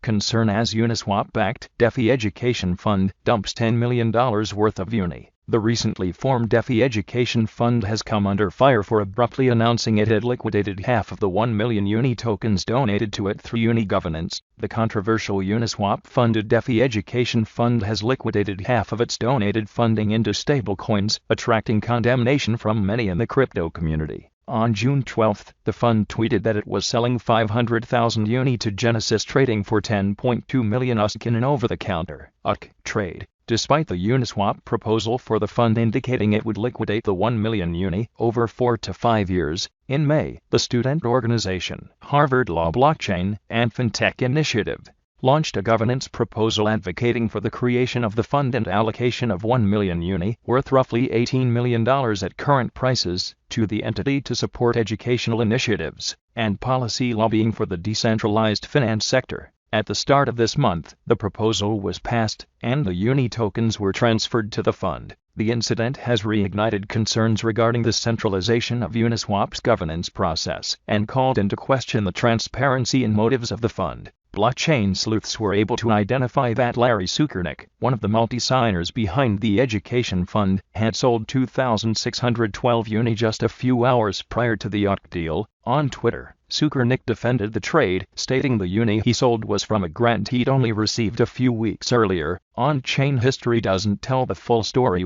concern as Uniswap-backed DeFi Education Fund dumps $10 million worth of UNI. The recently formed DeFi Education Fund has come under fire for abruptly announcing it had liquidated half of the 1 million UNI tokens donated to it through UNI governance. The controversial Uniswap-funded DeFi Education Fund has liquidated half of its donated funding into stablecoins, attracting condemnation from many in the crypto community. On June 12, the fund tweeted that it was selling 500,000 UNI to Genesis Trading for 10.2 million USD in an over-the-counter USD trade, despite the Uniswap proposal for the fund indicating it would liquidate the 1 million UNI over 4 to 5 years. In May, the student organization, Harvard Law Blockchain and FinTech Initiative, launched a governance proposal advocating for the creation of the fund and allocation of 1 million UNI, worth roughly $18 million at current prices, to the entity to support educational initiatives and policy lobbying for the decentralized finance sector. At the start of this month, the proposal was passed, and the UNI tokens were transferred to the fund. The incident has reignited concerns regarding the centralization of Uniswap's governance process and called into question the transparency and motives of the fund. Blockchain sleuths were able to identify that Larry Sukernick, one of the multi-signers behind the education fund, had sold 2,612 UNI just a few hours prior to the UNI deal. On Twitter, Sukernick defended the trade, stating the UNI he sold was from a grant he'd only received a few weeks earlier. On-chain history doesn't tell the full story.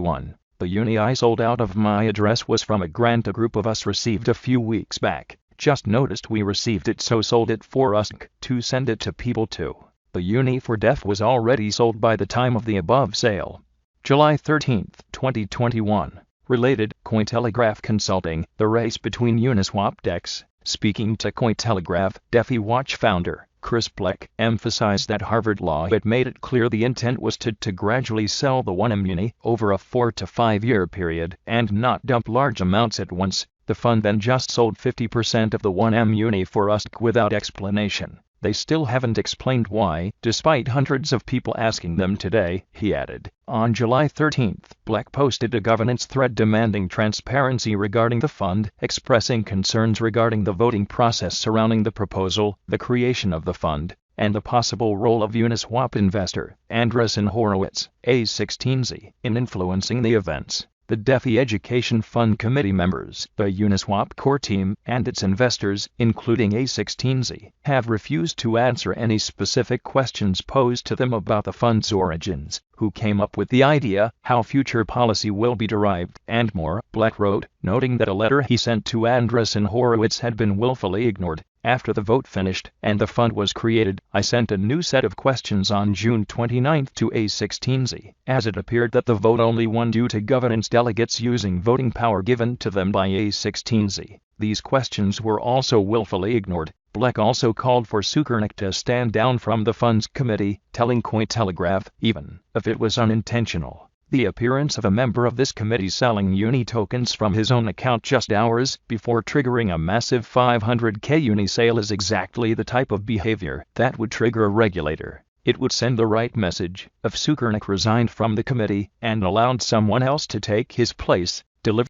The UNI I sold out of my address was from a grant a group of us received a few weeks back. Just noticed we received it, so sold it for us to send it to people too. The UNI for DEF was already sold by the time of the above sale. July 13, 2021. Related, Cointelegraph Consulting, the race between Uniswap DEX. Speaking to Cointelegraph, DeFi Watch founder Chris Black emphasized that Harvard Law had made it clear the intent was to gradually sell the 1 M UNI over a 4 to 5 year period and not dump large amounts at once. The fund then just sold 50% of the 1 M UNI for us without explanation. They still haven't explained why, despite hundreds of people asking them today, he added. On July 13, Black posted a governance thread demanding transparency regarding the fund, expressing concerns regarding the voting process surrounding the proposal, the creation of the fund, and the possible role of Uniswap investor Andreessen Horowitz, A16Z, in influencing the events. The DeFi Education Fund committee members, the Uniswap core team, and its investors, including A16Z, have refused to answer any specific questions posed to them about the fund's origins, who came up with the idea, how future policy will be derived, and more. Black wrote, noting that a letter he sent to Andreessen Horowitz had been willfully ignored. After the vote finished and the fund was created, I sent a new set of questions on June 29 to A16Z, as it appeared that the vote only won due to governance delegates using voting power given to them by A16Z. These questions were also willfully ignored. Black also called for Sukernick to stand down from the fund's committee, telling Cointelegraph, even if it was unintentional, the appearance of a member of this committee selling UNI tokens from his own account just hours before triggering a massive 500k UNI sale is exactly the type of behavior that would trigger a regulator. It would send the right message if Sukernick resigned from the committee and allowed someone else to take his place.